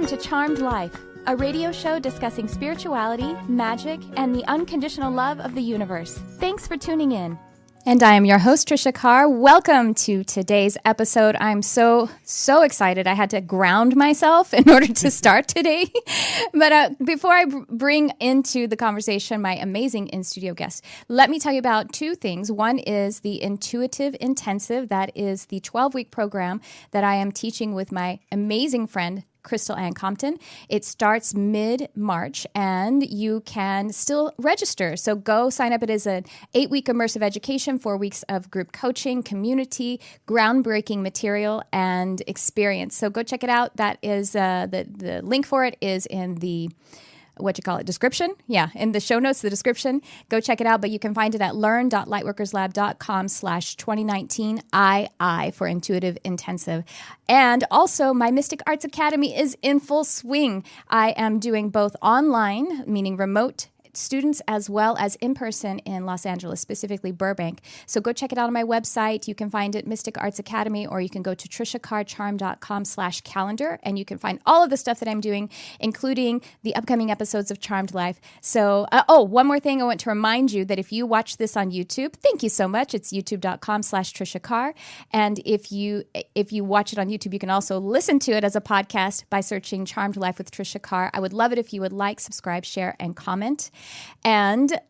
Welcome to Charmed Life, a radio show discussing spirituality, magic, and the unconditional love of the universe. Thanks for tuning in. And I am your host, Tricia Carr. Welcome to today's episode. I'm so excited. I had to ground myself in order to start today. But before I bring into the conversation my amazing in-studio guest, let me tell you about two things. One is the Intuitive Intensive. That is the 12-week program that I am teaching with my amazing friend, Crystal Ann Compton. It starts mid-March, and you can still register. So go sign up. It is an 8-week immersive education, 4 weeks of group coaching, community, groundbreaking material, and experience. So go check it out. That is the link for it is in the description? Yeah, in the show notes, the description. Go check it out, but you can find it at learn.lightworkerslab.com/2019 II for Intuitive Intensive. And also, my Mystic Arts Academy is in full swing. I am doing both online, meaning remote students, as well as in person in Los Angeles, specifically Burbank. So go check it out on my website. You can find it Mystic Arts Academy, or you can go to triciacarcharm.com/calendar, and you can find all of the stuff that I'm doing, including the upcoming episodes of Charmed Life. So, one more thing I want to remind you that if you watch this on YouTube, thank you so much. It's youtube.com/Tricia Carr. And if you watch it on YouTube, you can also listen to it as a podcast by searching Charmed Life with Tricia Carr. I would love it if you would like, subscribe, share, and comment. And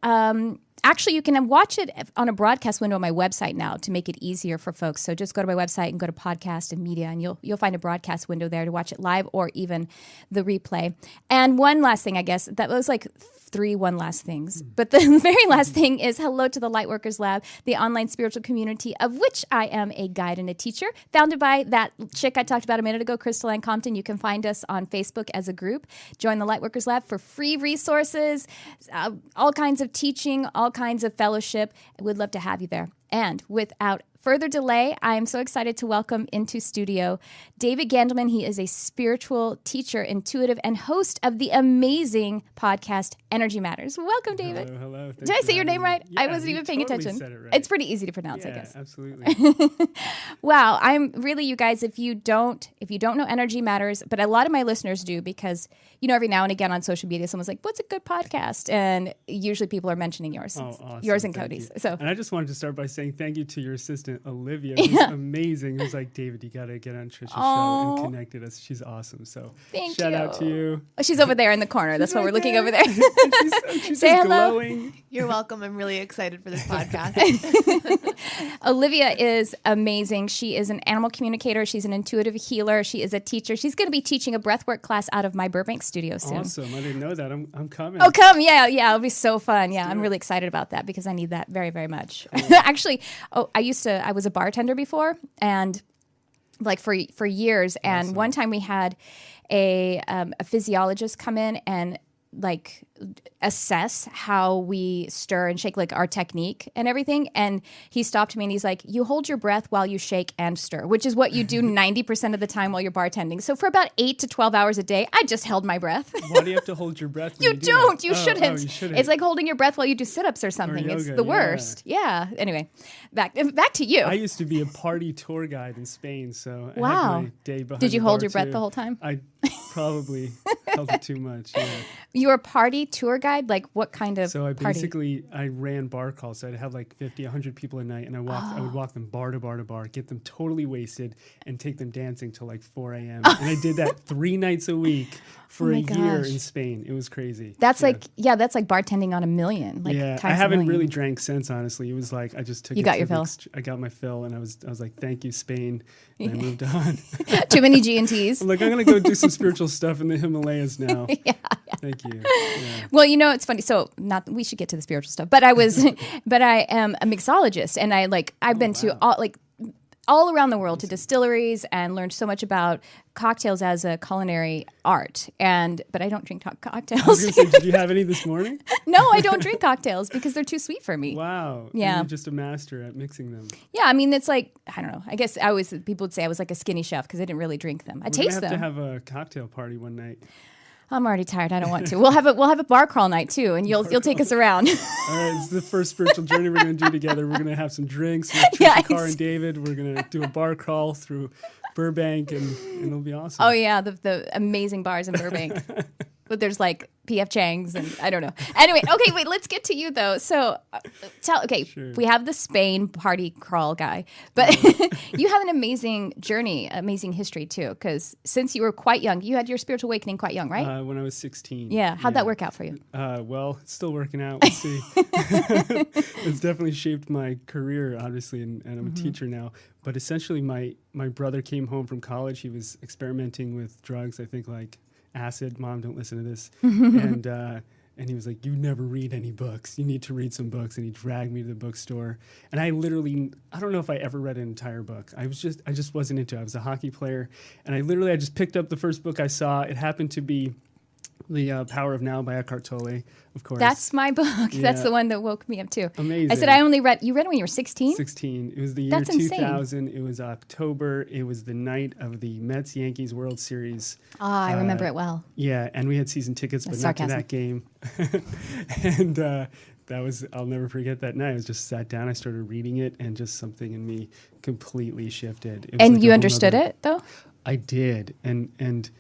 actually, you can watch it on a broadcast window on my website now to make it easier for folks. So just go to my website and go to podcast and media, and you'll find a broadcast window there to watch it live or even the replay. And one last thing, I guess, that was like one last things. But the very last thing is hello to the Lightworkers Lab, the online spiritual community of which I am a guide and a teacher, founded by that chick I talked about a minute ago, Crystal Ann Compton. You can find us on Facebook as a group. Join the Lightworkers Lab for free resources, all kinds of teaching, all kinds of fellowship. We'd love to have you there. And without further delay, I am so excited to welcome into studio David Gandelman. He is a spiritual teacher, intuitive, and host of the amazing podcast Energy Matters. Welcome, David. Hello. Did I say your name right? Yeah, I wasn't even paying attention. Said it right. It's pretty easy to pronounce, I guess. Absolutely. Wow, I'm really, you guys, if you don't know Energy Matters, but a lot of my listeners do, because every now and again on social media, someone's like, "What's a good podcast?" And usually people are mentioning yours. Oh, awesome. Yours and Thank Cody's. you. So, and I just wanted to start by saying thank you to your assistant, Olivia, who's amazing. Who's like, "David, you got to get on Tricia's show," and connected us. She's awesome. So shout out to you. Oh, she's over there in the corner. That's why we're looking over there. she's Say hello. Glowing. You're welcome. I'm really excited for this podcast. Olivia is amazing. She is an animal communicator. She's an intuitive healer. She is a teacher. She's going to be teaching a breathwork class out of my Burbank studio soon. Awesome. I didn't know that. I'm coming. Oh, come. Yeah. It'll be so fun. Yeah, I'm really excited about that because I need that very, very much. Cool. Actually, I was a bartender before, and like for years. And Awesome. One time we had a physiologist come in and like assess how we stir and shake, like our technique and everything. And he stopped me and he's like, "You hold your breath while you shake and stir," which is what you do 90% of the time while you're bartending. So for about 8 to 12 hours a day, I just held my breath. Why do you have to hold your breath? You don't. You shouldn't. You shouldn't. It's like holding your breath while you do sit-ups or something. Or it's yoga, the worst. Yeah. Anyway, back to you. I used to be a party tour guide in Spain, so I wow. had my day behind Did you the hold bar your breath too. the whole time? I probably held it too much. Yeah. You were a party tour guide? Like what kind of So I party? ran bar calls. So I'd have like 50, 100 people a night, and I would walk them bar to bar to bar, get them totally wasted, and take them dancing till like 4 a.m. And I did that 3 nights a week for a year in Spain. It was crazy. That's that's like bartending on a million. Like I haven't really drank since, honestly. It was like I just took. You got your fill. I got my fill, and I was like, "Thank you, Spain," and I moved on. Too many G&Ts. I'm like, I'm gonna go do some spiritual stuff in the Himalayas now. Yeah. Thank you. Yeah. Well, it's funny. So we should get to the spiritual stuff, but I am a mixologist, and I've been to all around the world to distilleries and learned so much about cocktails as a culinary art. But I don't drink cocktails. I was gonna say, did you have any this morning? No, I don't drink cocktails because they're too sweet for me. Wow. Yeah. You're just a master at mixing them. Yeah, I mean, it's like, I don't know. I guess people would say I was like a skinny chef because I didn't really drink them. I taste them. We have to have a cocktail party one night. I'm already tired. I don't want to. We'll have a bar crawl night too, and you'll take us around. All right, it's the first spiritual journey we're going to do together. We're going to have some drinks with Tricia Carr and David. We're going to do a bar crawl through Burbank, and it'll be awesome. Oh yeah, the amazing bars in Burbank. But there's like P.F. Chang's and I don't know. Anyway, okay, wait, let's get to you though. So Sure. we have the Spain party crawl guy, but you have an amazing journey, amazing history too, because since you were quite young, you had your spiritual awakening quite young, right? When I was 16. Yeah. How'd that work out for you? Well, it's still working out. We'll see. It's definitely shaped my career, obviously, and I'm a teacher now. But essentially, my brother came home from college. He was experimenting with drugs, I think like acid. Mom, don't listen to this. And he was like, you never read any books. You need to read some books. And he dragged me to the bookstore. And I don't know if I ever read an entire book. I just wasn't into it. I was a hockey player. And I just picked up the first book I saw. It happened to be The Power of Now by Eckhart Tolle, of course. That's my book. Yeah. That's the one that woke me up too. Amazing. I said you read it when you were 16? 16. It was the year That's 2000. Insane. It was October. It was the night of the Mets-Yankees World Series. I remember it well. Yeah, and we had season tickets, but Sarcasm. not to that game. And I'll never forget that night. I just sat down, I started reading it, and just something in me completely shifted. It was And like you understood it though? I did. And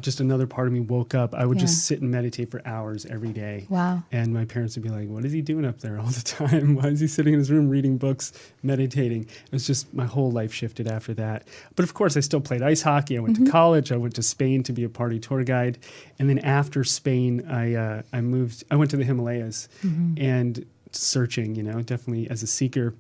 just another part of me woke up. I would just sit and meditate for hours every day. Wow. And my parents would be like, what is he doing up there all the time? Why is he sitting in his room reading books, meditating? It was just my whole life shifted after that. But of course, I still played ice hockey. I went to college. I went to Spain to be a party tour guide. And then after Spain, I went to the Himalayas and searching, definitely as a seeker.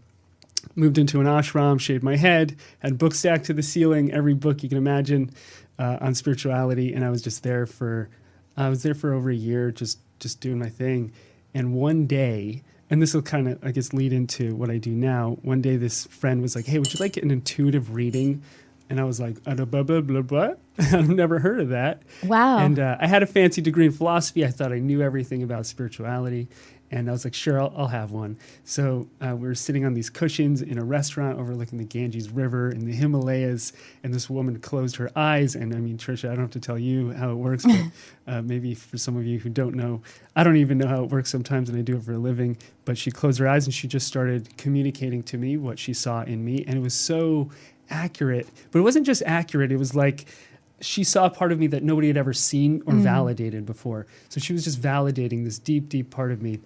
Moved into an ashram, shaved my head, had books stacked to the ceiling, every book you can imagine on spirituality, and I was there for over a year, just doing my thing. And one day, and this will kind of, I guess, lead into what I do now. One day, this friend was like, "Hey, would you like an intuitive reading?" And I was like, blah, blah, blah, blah. I've never heard of that. Wow. And I had a fancy degree in philosophy. I thought I knew everything about spirituality. And I was like, sure, I'll have one. So we were sitting on these cushions in a restaurant overlooking the Ganges River in the Himalayas. And this woman closed her eyes. And I mean, Tricia, I don't have to tell you how it works, but maybe for some of you who don't know, I don't even know how it works sometimes, and I do it for a living. But she closed her eyes and she just started communicating to me what she saw in me. And it was so accurate. But it wasn't just accurate. It was like she saw a part of me that nobody had ever seen or validated before. So she was just validating this deep, deep part of me.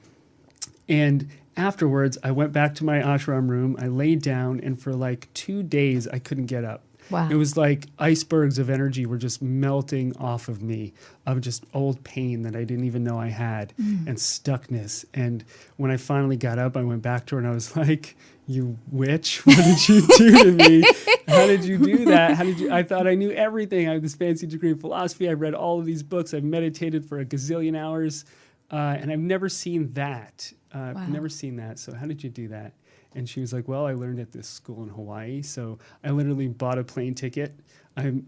And afterwards, I went back to my ashram room. I laid down, and for like 2 days, I couldn't get up. Wow. It was like icebergs of energy were just melting off of me, of just old pain that I didn't even know I had, and stuckness. And when I finally got up, I went back to her, and I was like, "You witch, what did you do to me? How did you do that? I thought I knew everything. I have this fancy degree in philosophy. I read all of these books. I've meditated for a gazillion hours, and I've never seen that. I've never seen that. So how did you do that?" And she was like, "Well, I learned at this school in Hawaii. So I literally bought a plane ticket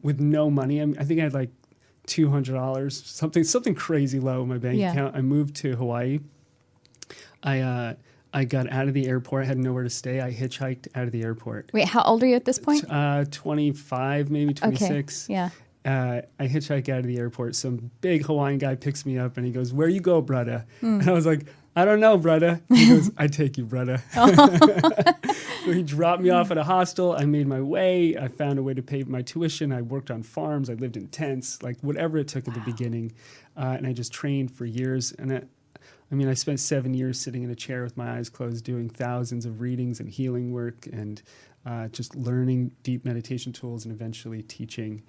with no money. I think I had like $200, something crazy low in my bank account. I moved to Hawaii. I got out of the airport. I had nowhere to stay. I hitchhiked out of the airport. Wait, how old are you at this point? 25, maybe 26. Okay. Yeah. I hitchhiked out of the airport. Some big Hawaiian guy picks me up and he goes, "Where you go, brudda?" And I was like, "I don't know, brudda." He goes, "I take you, brudda." So he dropped me off at a hostel. I made my way. I found a way to pay my tuition. I worked on farms. I lived in tents, like whatever it took at the beginning. And I just trained for years. And I spent 7 years sitting in a chair with my eyes closed, doing thousands of readings and healing work, and just learning deep meditation tools, and eventually teaching,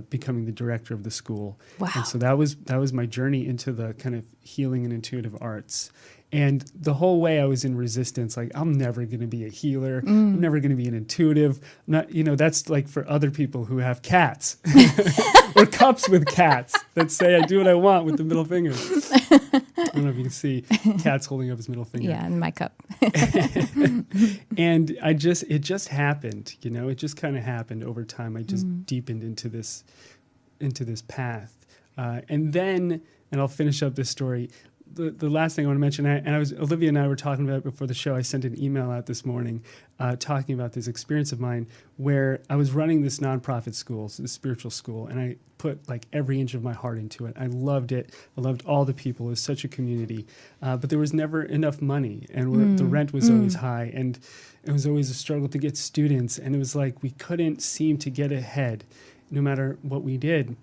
becoming the director of the school. Wow. And so that was my journey into the kind of healing and intuitive arts. And the whole way I was in resistance, like, I'm never going to be a healer. I'm never going to be an intuitive. That's like for other people who have cats or cups with cats that say, "I do what I want," with the middle finger. I don't know if you can see Cat's holding up his middle finger. Yeah, in my cup. And it just happened, it just kind of happened over time. I just deepened into this path. And I'll finish up this story. the last thing I want to mention, Olivia and I were talking about it before the show. I sent an email out this morning talking about this experience of mine where I was running this nonprofit school, so this spiritual school, and I put like every inch of my heart into it. I loved it. I loved all the people. It was such a community, but there was never enough money, and the rent was always high, and it was always a struggle to get students, and it was like we couldn't seem to get ahead no matter what we did.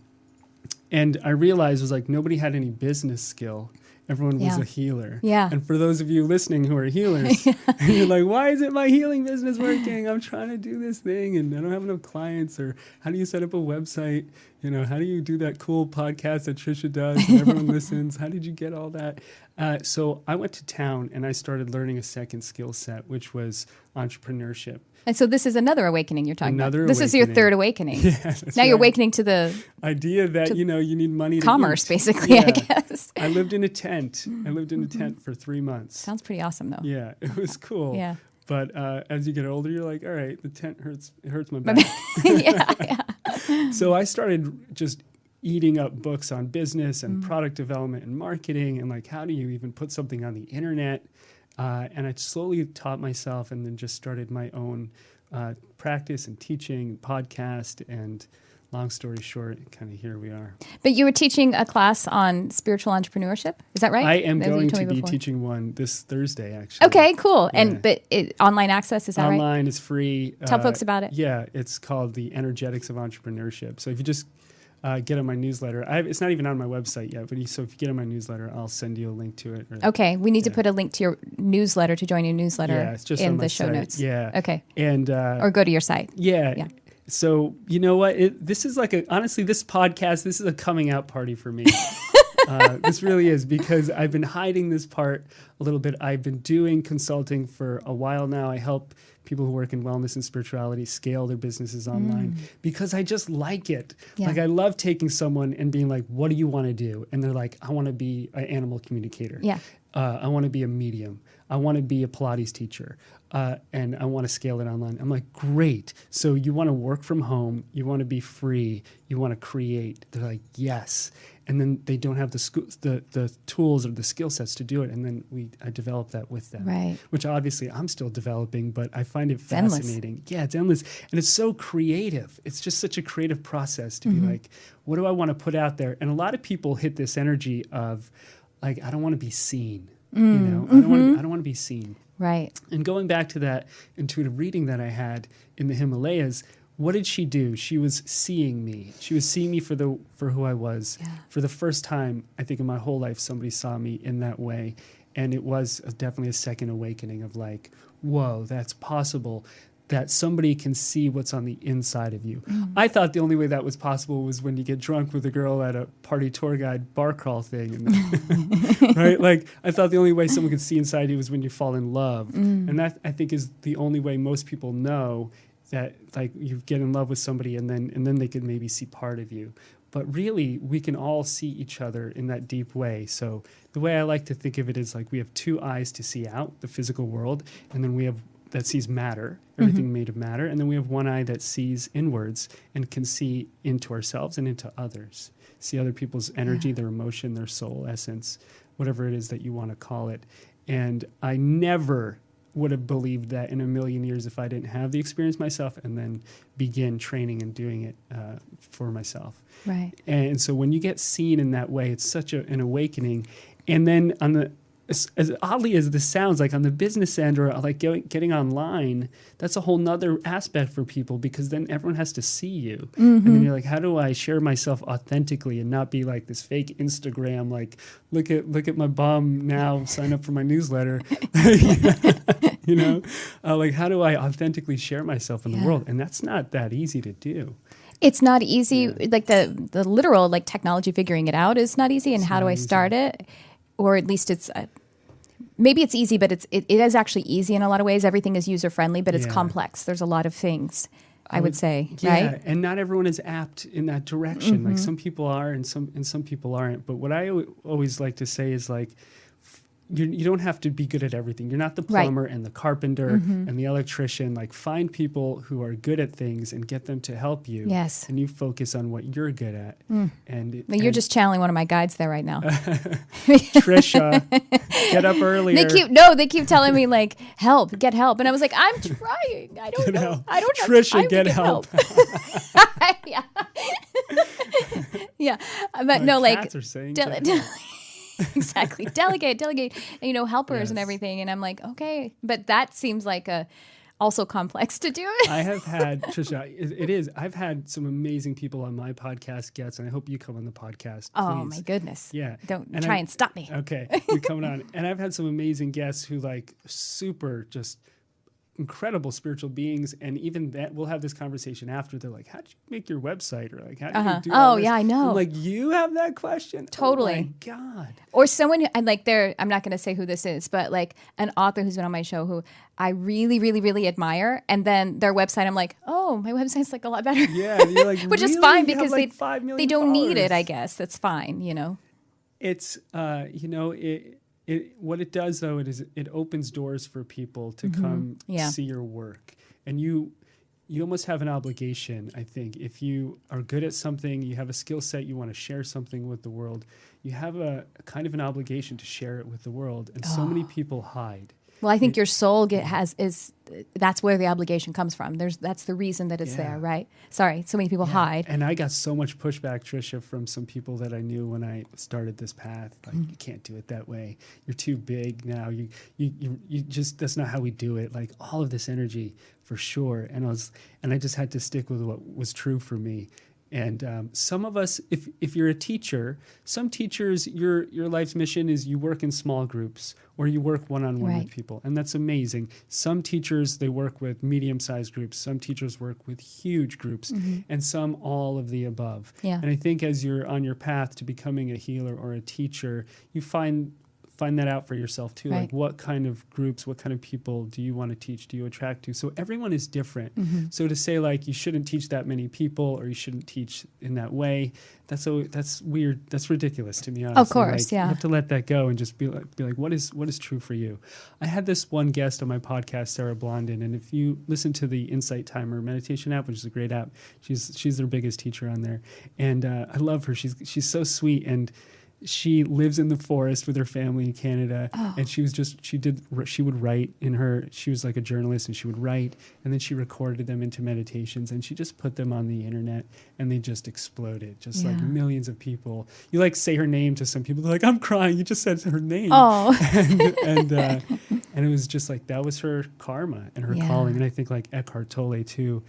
And I realized it was like nobody had any business skill. Everyone was a healer. Yeah. And for those of you listening who are healers, and you're like, why isn't my healing business working? I'm trying to do this thing and I don't have enough clients. Or how do you set up a website? You know, how do you do that cool podcast that Tricia does and everyone listens? How did you get all that? So I went to town and I started learning a second skill set, which was entrepreneurship. And so this is another awakening you're talking about. This awakening. is your third awakening. Yeah, now you're awakening to the idea that, you need money commerce, to eat. basically, I guess. I lived in a tent. I lived in a tent for 3 months. Sounds pretty awesome, though. Yeah, it was cool. Yeah. But as you get older, you're like, all right, the tent hurts. It hurts my back. yeah. So I started just eating up books on business and product development and marketing and like, how do you even put something on the internet? And I slowly taught myself and then just started my own practice and teaching, podcast, and long story short, kind of here we are. But you were teaching a class on spiritual entrepreneurship, is that right? I am going to be teaching one this Thursday, actually. Okay, cool. Yeah. But online access, is that right? Online is free. Tell folks about it. Yeah, it's called The Energetics of Entrepreneurship. So if you just get on my newsletter, it's not even on my website yet, but so if you get on my newsletter, I'll send you a link to it. Okay, we need to put a link to your newsletter to join your newsletter it's just in on the show site. notes. Yeah. Okay. And or go to your site. Yeah. So you know what? This is like honestly, this podcast, this is a coming out party for me. This really is, because I've been hiding this part a little bit. I've been doing consulting for a while now. I help people who work in wellness and spirituality scale their businesses online because I just like it. Yeah. Like I love taking someone and being like, what do you want to do? And they're like, I want to be an animal communicator. Yeah. I want to be a medium. I want to be a Pilates teacher. And I want to scale it online. I'm like, great. So you want to work from home. You want to be free. You want to create. They're like, yes. And then they don't have the tools or the skill sets to do it. And then I develop that with them. Right. Which obviously I'm still developing, but I find it fascinating. Endless. Yeah, it's endless. And it's so creative. It's just such a creative process to be like, what do I want to put out there? And a lot of people hit this energy of like, I don't want to be seen. I don't want to be seen. Right. And going back to that intuitive reading that I had in the Himalayas, what did she do? She was seeing me. She was seeing me for who I was. Yeah. For the first time, I think in my whole life, somebody saw me in that way. And it was definitely a second awakening of like, whoa, that's possible. That somebody can see what's on the inside of you. I thought the only way that was possible was when you get drunk with a girl at a party tour guide bar crawl thing. And right? Like, I thought the only way someone could see inside you was when you fall in love. And that, I think, is the only way most people know that, like, you get in love with somebody and then they could maybe see part of you. But really, we can all see each other in that deep way. So the way I like to think of it is like we have two eyes to see out the physical world, and then we have that sees matter, everything made of matter. And then we have one eye that sees inwards and can see into ourselves and into others, see other people's energy, their emotion, their soul, essence, whatever it is that you want to call it. And I never would have believed that in a million years if I didn't have the experience myself and then begin training and doing it for myself. Right. And so when you get seen in that way, it's such an awakening. And then on the as oddly as this sounds, like on the business end or like getting online, that's a whole nother aspect for people because then everyone has to see you. And then you're like, how do I share myself authentically and not be like this fake Instagram, like, look at my bum now, sign up for my newsletter. Like how do I authentically share myself in the world? And that's not that easy to do. It's not easy. Like the literal like technology figuring it out is not easy. And how do I start it? Or at least it's maybe it's easy, but it is actually easy in a lot of ways. Everything is user friendly, but it's complex. There's a lot of things, I would say, right? And not everyone is apt in that direction. Like some people are, and some people aren't. But what I always like to say is like, you don't have to be good at everything. You're not the plumber and the carpenter and the electrician. Like, find people who are good at things and get them to help you. Yes. And you focus on what you're good at. You're just channeling one of my guides there right now. Tricia, get up earlier. They keep telling me like, get help. And I was like, I'm trying. I don't know. I don't have Tricia, time get to help. Yeah. Yeah. But no, like, cats are saying exactly. Delegate, and, helpers and Yes. everything. And I'm like, okay. But that seems like also complex to do. I have had, Tricia, it is. I've had some amazing people on my podcast guests, and I hope you come on the podcast. Oh, please. my goodness. Yeah. Don't try and stop me. Okay. You're coming on. And I've had some amazing guests who, like, super just incredible spiritual beings. And even that, we'll have this conversation after. They're like, how did you make your website? Or like, how did you do all this? Yeah, I know. I'm like, you have that question? Totally. Oh, my God. Or someone, I'm not going to say who this is, but like an author who's been on my show who I really, really, really admire. And then their website, I'm like, oh, my website's like a lot better. Yeah. You're like, which really? is fine You have because like 5 million they don't need it, followers. I guess. That's fine, It's, what it does though, it opens doors for people to come see your work. And you almost have an obligation, I think. If you are good at something, you have a skill set, you want to share something with the world, you have a kind of an obligation to share it with the world. And so many people hide. Well, I think your soul that's where the obligation comes from. That's the reason that it's there, right? Sorry, so many people hide. And I got so much pushback, Tricia, from some people that I knew when I started this path. Like, you can't do it that way. You're too big now. You just, that's not how we do it. Like, all of this energy, for sure. And I just had to stick with what was true for me. And some of us, if you're a teacher, some teachers, your life's mission is you work in small groups or you work one-on-one with people. And that's amazing. Some teachers, they work with medium-sized groups. Some teachers work with huge groups. And some all of the above. Yeah. And I think as you're on your path to becoming a healer or a teacher, you find that out for yourself too. Right. Like, what kind of groups, what kind of people do you want to teach, do you attract to? So everyone is different. So to say like you shouldn't teach that many people or you shouldn't teach in that way, that's weird. That's ridiculous to me, honestly. Of course, like, you have to let that go and just be like, what is true for you? I had this one guest on my podcast, Sarah Blondin, and if you listen to the Insight Timer meditation app, which is a great app, she's their biggest teacher on there, and I love her. She's so sweet, and she lives in the forest with her family in Canada. And she would write she was like a journalist, and she would write, and then she recorded them into meditations, and she just put them on the internet, and they just exploded. Like millions of people. You like say her name to some people, they're like, I'm crying, you just said her name. And it was just like, that was her karma and her calling. And I think like Eckhart Tolle too,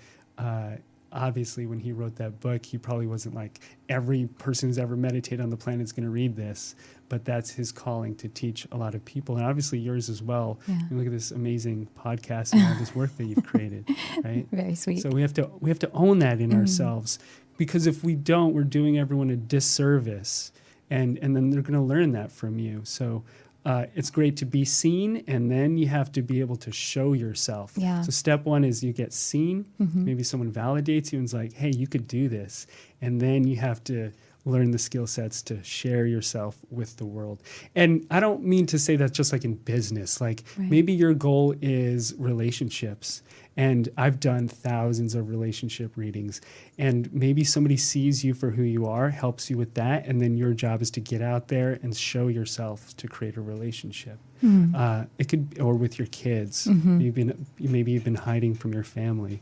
obviously, when he wrote that book, he probably wasn't like, every person who's ever meditated on the planet is going to read this, but that's his calling to teach a lot of people, and obviously yours as well. Yeah. You look at this amazing podcast and all this work that you've created, right? Very sweet. So we have to own that in ourselves, because if we don't, we're doing everyone a disservice, and then they're going to learn that from you. So it's great to be seen, and then you have to be able to show yourself. Yeah. So step one is you get seen. Maybe someone validates you and is like, hey, you could do this. And then you have to learn the skill sets to share yourself with the world. And I don't mean to say that just like in business. Like maybe your goal is relationships. And I've done thousands of relationship readings. And maybe somebody sees you for who you are, helps you with that. And then your job is to get out there and show yourself to create a relationship. It could, or with your kids. Maybe you've been hiding from your family.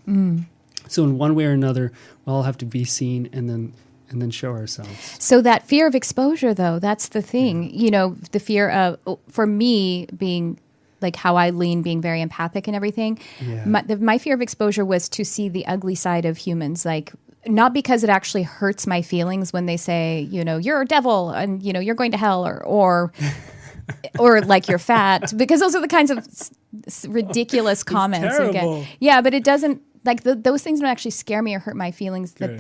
So in one way or another, we'll all have to be seen and then show ourselves. So that fear of exposure, though, that's the thing. You know, the fear of, for me, being like how I lean, being very empathic and everything. My fear of exposure was to see the ugly side of humans, like, not because it actually hurts my feelings when they say, you know, you're a devil and, you know, you're going to hell or like you're fat, because those are the kinds of ridiculous comments you get. Yeah, but it doesn't, like those things don't actually scare me or hurt my feelings. Good.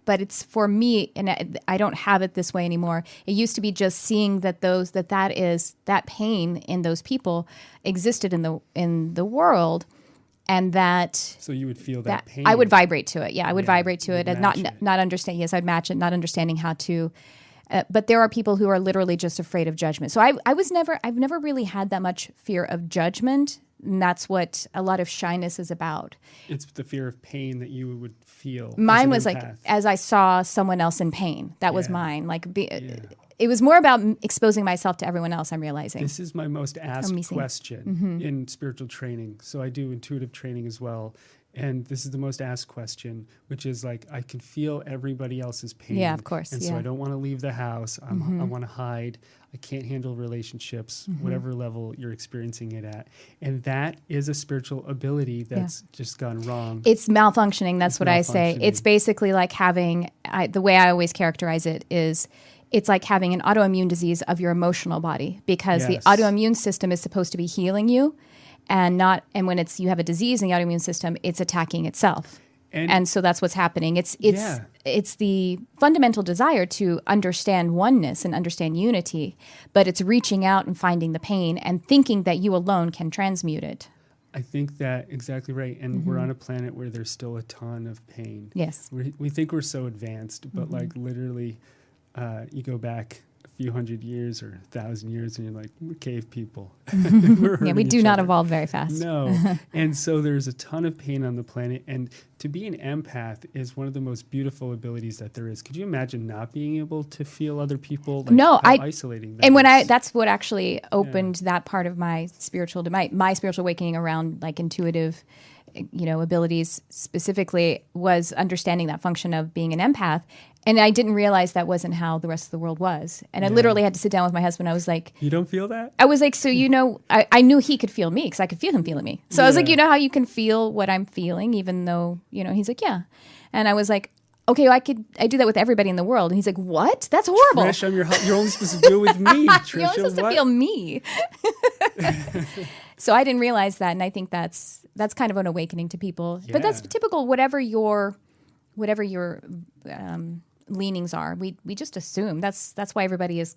But it's for me, and I don't have it this way anymore. It used to be just seeing that that pain in those people existed in the world, and that. So you would feel that pain. I would vibrate to it. Yeah, I would vibrate to it, and not understand. Yes, I'd match it, not understanding how to But there are people who are literally just afraid of judgment. So I've never really had that much fear of judgment. And that's what a lot of shyness is about. It's the fear of pain that you would feel. Mine was like, as I saw someone else in pain. That was mine. It was more about exposing myself to everyone else, I'm realizing. This is my most asked question in spiritual training. So I do intuitive training as well. And this is the most asked question, which is like, I can feel everybody else's pain. Yeah, of course. And so I don't want to leave the house. I want to hide. I can't handle relationships, whatever level you're experiencing it at. And that is a spiritual ability that's just gone wrong. It's malfunctioning. That's what I say. It's basically like having, the way I always characterize it is, it's like having an autoimmune disease of your emotional body, because the autoimmune system is supposed to be healing you, and when you have a disease in the autoimmune system, it's attacking itself. And so that's what's happening. It's the fundamental desire to understand oneness and understand unity, but it's reaching out and finding the pain and thinking that you alone can transmute it. I think that exactly right. And we're on a planet where there's still a ton of pain. Yes. We think we're so advanced, but like literally you go back a few hundred years or 1,000 years and you're like, we're cave people. We do not evolve very fast. No. And so there's a ton of pain on the planet. And to be an empath is one of the most beautiful abilities that there is. Could you imagine not being able to feel other people? Like, no, how isolating that and that's what actually opened that part of my spiritual awakening around like intuitive abilities specifically, was understanding that function of being an empath. And I didn't realize that wasn't how the rest of the world was. And I literally had to sit down with my husband. I was like, you don't feel that? I was like, so I knew he could feel me because I could feel him feeling me. So I was like, how you can feel what I'm feeling, even though, he's like, yeah. And I was like, okay, well, I do that with everybody in the world. And he's like, what? That's horrible. Trish, you're only supposed to do it with me. Tricia, you're only supposed to feel me. So I didn't realize that. And I think that's kind of an awakening to people. Yeah. But that's typical, whatever your leanings are. We just assume. That's why everybody is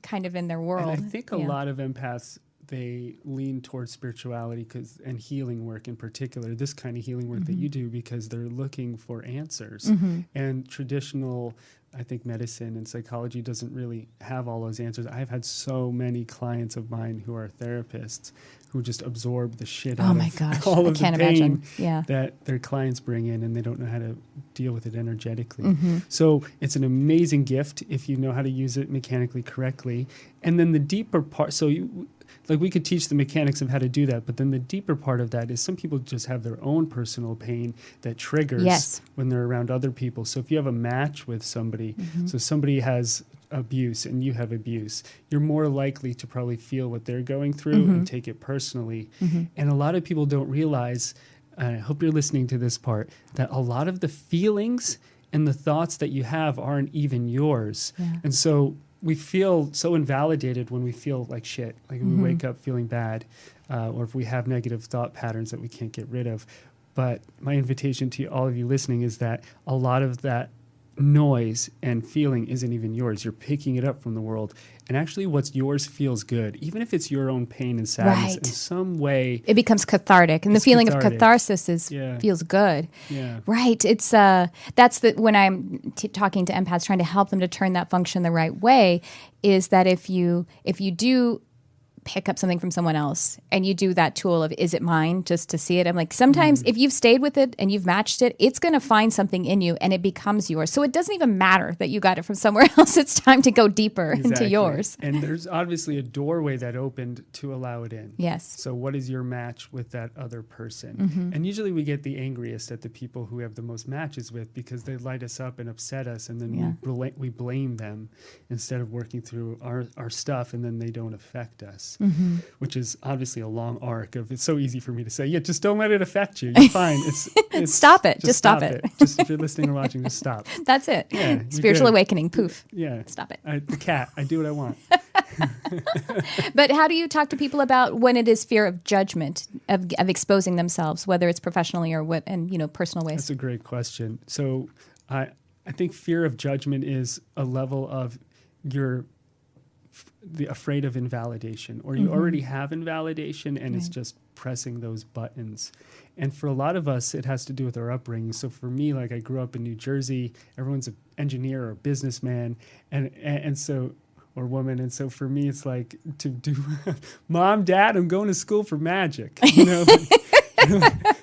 kind of in their world. And I think a lot of empaths, they lean towards spirituality and healing work in particular, this kind of healing work that you do, because they're looking for answers. And traditional, I think, medicine and psychology doesn't really have all those answers. I've had so many clients of mine who are therapists who just absorb the shit out of all of the pain that their clients bring in, and they don't know how to deal with it energetically. So it's an amazing gift if you know how to use it mechanically correctly. And then the deeper part, we could teach the mechanics of how to do that, but then the deeper part of that is some people just have their own personal pain that triggers when they're around other people. So if you have a match with somebody, so somebody has abuse and you have abuse, you're more likely to probably feel what they're going through and take it personally. And a lot of people don't realize, and I hope you're listening to this part, that a lot of the feelings and the thoughts that you have aren't even yours. And so we feel so invalidated when we feel like shit, like we wake up feeling bad, or if we have negative thought patterns that we can't get rid of. But my invitation to all of you listening is that a lot of that noise and feeling isn't even yours. You're picking it up from the world. And actually what's yours feels good, even if it's your own pain and sadness in some way. It becomes cathartic. And the feeling of catharsis feels good. Right. It's when I'm talking to empaths, trying to help them to turn that function the right way, is that if you do pick up something from someone else and you do that tool of, is it mine, just to see it, I'm like, sometimes if you've stayed with it and you've matched it, it's going to find something in you and it becomes yours. So it doesn't even matter that you got it from somewhere else. It's time to go deeper into yours. And there's obviously a doorway that opened to allow it in. Yes. So what is your match with that other person? And usually we get the angriest at the people who we have the most matches with, because they light us up and upset us, and then we blame them instead of working through our stuff, and then they don't affect us. Which is obviously a long arc of, it's so easy for me to say, just don't let it affect you. You're fine. It's stop it. Just stop it. Just if you're listening or watching, just stop. That's it. Yeah, spiritual awakening. Poof. Yeah. Stop it. The cat. I do what I want. But how do you talk to people about when it is fear of judgment, of exposing themselves, whether it's professionally or personal ways? That's a great question. So I think fear of judgment is a level of your afraid of invalidation, or you already have invalidation, and it's just pressing those buttons. And for a lot of us, it has to do with our upbringing. So for me, like, I grew up in New Jersey. Everyone's an engineer or a businessman, and so, or woman. And so for me, it's like to do, Mom, Dad, I'm going to school for magic. You know,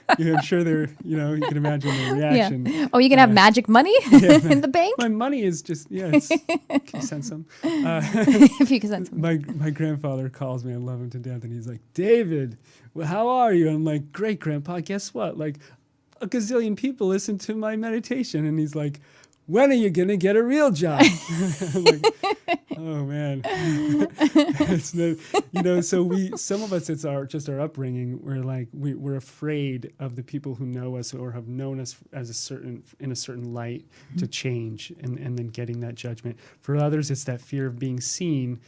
I'm sure they're, you can imagine the reaction. Yeah. Oh, you can have magic money in the bank? My money is just, can you send some? If you can send some. My grandfather calls me. I love him to death. And he's like, David, well, how are you? I'm like, great, Grandpa. Guess what? Like, a gazillion people listen to my meditation. And he's like, when are you going to get a real job? I'm like, oh, man. So some of us, it's just our upbringing. We're like, we're afraid of the people who know us or have known us in a certain light to change and then getting that judgment. For others, it's that fear of being seen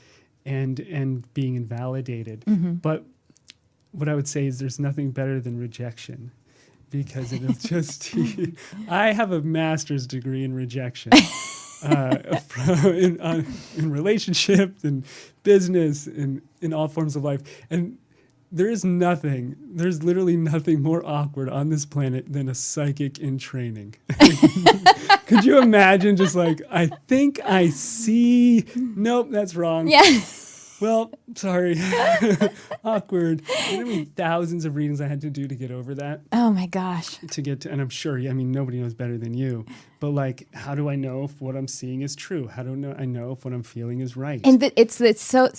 and being invalidated. But what I would say is there's nothing better than rejection. Because it'll just, I have a master's degree in rejection, in relationships and business and in all forms of life. And there's literally nothing more awkward on this planet than a psychic in training. Could you imagine just like, I think I see, nope, that's wrong. Yeah. Well, sorry. Awkward. You know how many thousands of readings I had to do to get over that? Oh my gosh. And I'm sure, nobody knows better than you. But like, how do I know if what I'm seeing is true? How do I know if what I'm feeling is right? And it's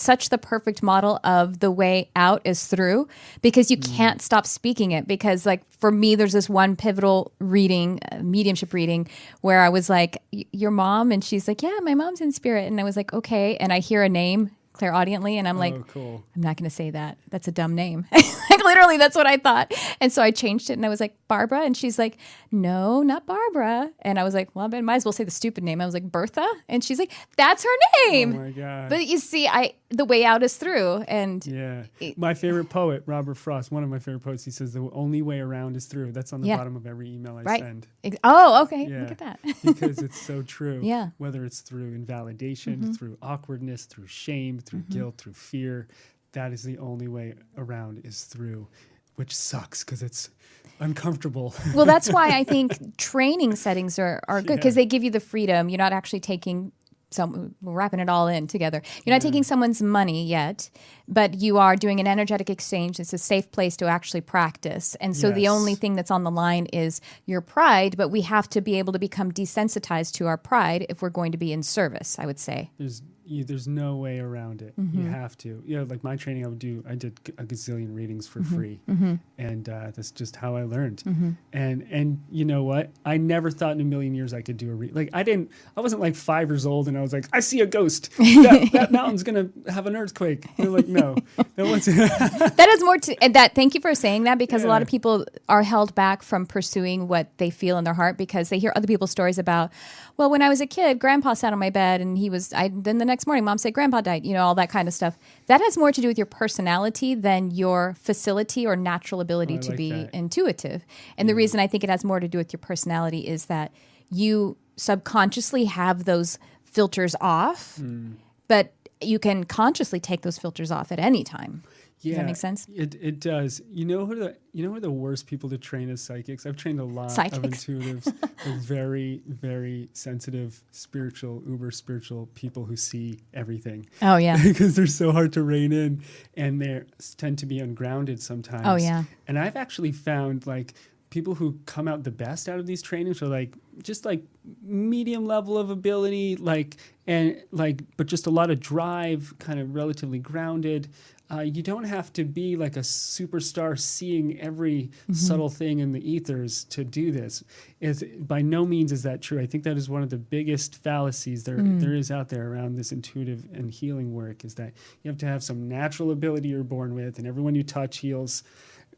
such the perfect model of the way out is through, because you can't stop speaking it. Because like for me, there's this one pivotal reading, mediumship reading, where I was like, your mom? And she's like, yeah, my mom's in spirit. And I was like, okay. And I hear a name clairaudiently, and I'm like, cool. I'm not going to say that. That's a dumb name. Like literally, that's what I thought. And so I changed it, and I was like, Barbara, and she's like, no, not Barbara. And I was like, well, I might as well say the stupid name. I was like, Bertha, and she's like, that's her name. Oh my God! But you see, the way out is through, and my favorite poet, Robert Frost, one of my favorite poets, he says the only way around is through. That's on the bottom of every email I send. Oh, okay. Look at that. Because it's so true. Yeah. Whether it's through invalidation, through awkwardness, through shame, through guilt, through fear, that is the only way around is through, which sucks because it's uncomfortable. Well, that's why I think training settings are good, because they give you the freedom. You're not actually taking we're wrapping it all in together. You're not taking someone's money yet, but you are doing an energetic exchange. It's a safe place to actually practice. And so the only thing that's on the line is your pride, but we have to be able to become desensitized to our pride if we're going to be in service, I would say. There's no way around it. You have to. Like my training, I did a gazillion readings for free. And that's just how I learned. And you know what? I never thought in a million years I could do a reading. Like I wasn't like 5 years old and I was like, I see a ghost. That mountain's going to have an earthquake. They're like, no. That wasn't. That is more to, and that, thank you for saying that, because a lot of people are held back from pursuing what they feel in their heart because they hear other people's stories about, well, when I was a kid, Grandpa sat on my bed and then the next morning, Mom said Grandpa died, all that kind of stuff. That has more to do with your personality than your facility or natural ability to be intuitive. And the reason I think it has more to do with your personality is that you subconsciously have those filters off, but you can consciously take those filters off at any time. Does that make sense? It does. You know who are the worst people to train as psychics? I've trained a lot of intuitives, very, very sensitive, uber spiritual people who see everything. Oh yeah, because they're so hard to rein in, and they tend to be ungrounded sometimes. Oh yeah. And I've actually found like people who come out the best out of these trainings are like just like medium level of ability, but just a lot of drive, kind of relatively grounded. You don't have to be like a superstar seeing every subtle thing in the ethers to do this. By no means is that true. I think that is one of the biggest fallacies there is out there around this intuitive and healing work, is that you have to have some natural ability you're born with and everyone you touch heals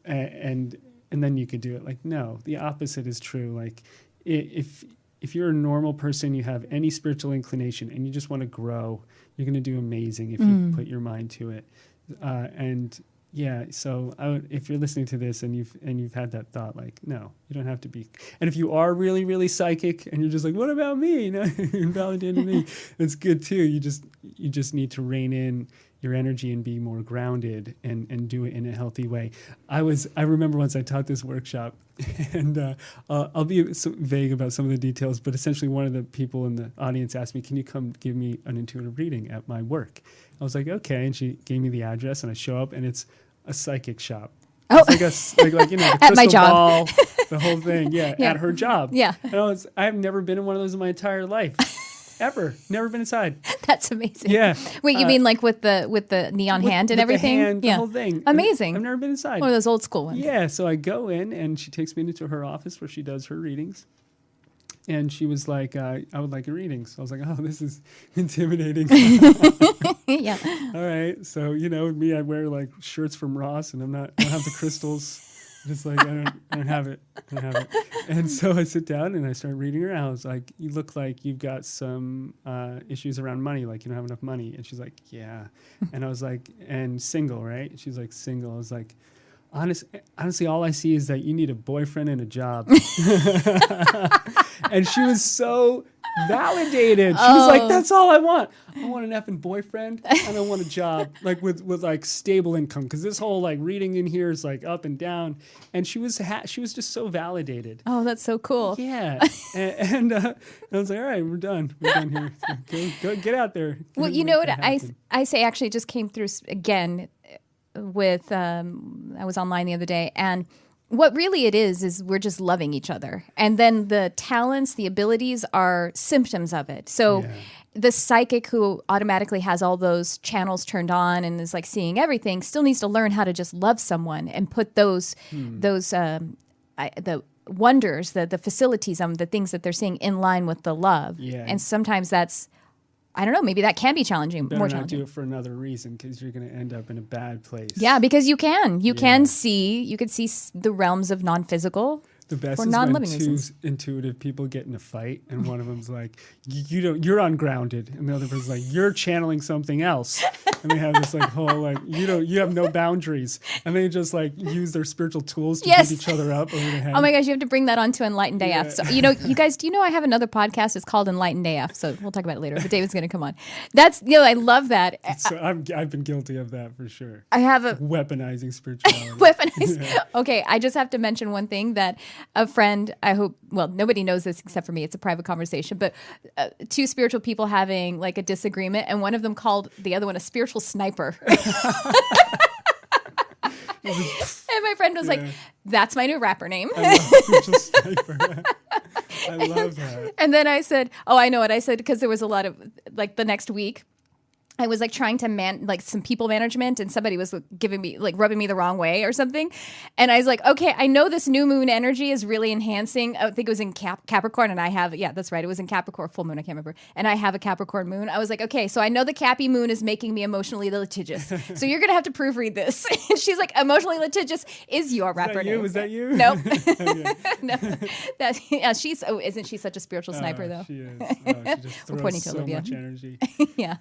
and then you could do it. Like, no, the opposite is true. Like if you're a normal person, you have any spiritual inclination and you just want to grow, you're going to do amazing if you put your mind to it. And Yeah, so if you're listening to this and you've had that thought, like, no, you don't have to be. And if you are really, really psychic and you're just like, what about me? No, invalidating me. It's good too. You just need to rein in your energy and be more grounded and do it in a healthy way. I remember once I taught this workshop, and I'll be so vague about some of the details, but essentially one of the people in the audience asked me, can you come give me an intuitive reading at my work? I was like, okay. And she gave me the address, and I show up, and it's a psychic shop. Oh, it's like the at my crystal job. ball, the whole thing. Yeah, Yeah. at her job. Yeah. And I've never been in one of those in my entire life. Ever. Never been inside. That's amazing. Yeah. Wait, you mean like with the neon hand and with everything? The hand, the whole thing. Amazing. I've never been inside. One of those old school ones. Yeah, so I go in, and she takes me into her office where she does her readings. And she was like, I would like a reading. So I was like, oh, this is intimidating. Yeah. All right. So, me, I wear like shirts from Ross, and I don't have the crystals. Just like, I don't have it. And so I sit down and I start reading her. I was like, you look like you've got some issues around money, like you don't have enough money. And she's like, yeah. And I was like, and single, right? And she's like, single. I was like, honestly, all I see is that you need a boyfriend and a job. And she was so validated. She was like, that's all I want. I want an effing boyfriend, and I want a job, like with like stable income, because this whole like reading in here is like up and down. And she was just so validated. Oh, that's so cool. Yeah. and I was like, all right, we're done here. So go get out there. Well, you know what I say actually just came through again with I was online the other day, and what really it is we're just loving each other. And then the talents, the abilities are symptoms of it. So the psychic who automatically has all those channels turned on and is like seeing everything still needs to learn how to just love someone and put the wonders, the facilities, the things that they're seeing in line with the love. Yeah. And sometimes that's, I don't know, maybe that can be challenging, Better more not challenging. do it for another reason, because you're going to end up in a bad place. Yeah, because you can see the realms of non-physical. The best for is non-living when two reasons. intuitive people get in a fight, and one of them's like, you're ungrounded, and the other person's like, you're channeling something else. And they have this like whole like, you have no boundaries, and they just like use their spiritual tools to beat each other up over the head. Oh my gosh, you have to bring that onto Enlightened AF. So, you guys, do you know I have another podcast? It's called Enlightened AF. So we'll talk about it later. But David's going to come on. That's, I love that. So I've been guilty of that for sure. I have a weaponizing spirituality. weaponized. Okay, I just have to mention one thing that a friend, I hope, well, nobody knows this except for me. It's a private conversation, but two spiritual people having like a disagreement, and one of them called the other one a spiritual sniper. And my friend was like, that's my new rapper name. I love spiritual sniper. I love that. And then I said, oh, I know what I said, because there was a lot of, like, the next week, I was like trying to some people management, and somebody was giving me like rubbing me the wrong way or something. And I was like, okay, I know this new moon energy is really enhancing. I think it was in Capricorn, and I have, that's right. It was in Capricorn, full moon. I can't remember. And I have a Capricorn moon. I was like, okay, so I know the Cappy moon is making me emotionally litigious. So you're going to have to proofread this. And she's like, emotionally litigious is your rapper name. Was that you? Nope. No. Isn't she such a spiritual sniper though? She is. She just throws so much energy. Yeah.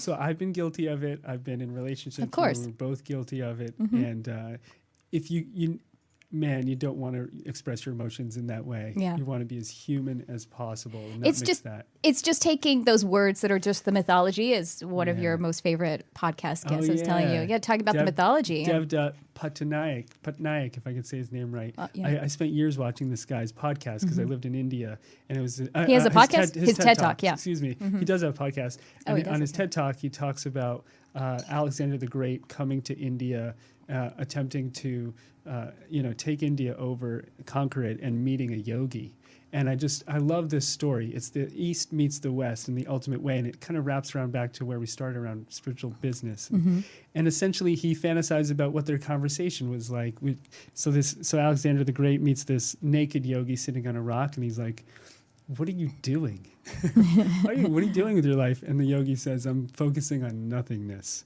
So I've been guilty of it. I've been in relationships of course. where we're both guilty of it. And if you don't want to express your emotions in that way. Yeah. You want to be as human as possible. And not mix that. It's just taking those words that are just the mythology, as one of your most favorite podcast guests is telling you. You got to talk about the mythology. Patnaik, if I could say his name right. I spent years watching this guy's podcast because I lived in India, and it was he has a podcast. His TED Talk. Yeah. Excuse me. He does have a podcast, and on his TED Talk, he talks about Alexander the Great coming to India, attempting to take India over, conquer it, and meeting a yogi. And I love this story. It's the East meets the West in the ultimate way, and it kind of wraps around back to where we started around spiritual business. And essentially, he fantasized about what their conversation was like. So Alexander the Great meets this naked yogi sitting on a rock, and he's like, "What are you doing? What are you doing with your life?" And the yogi says, "I'm focusing on nothingness."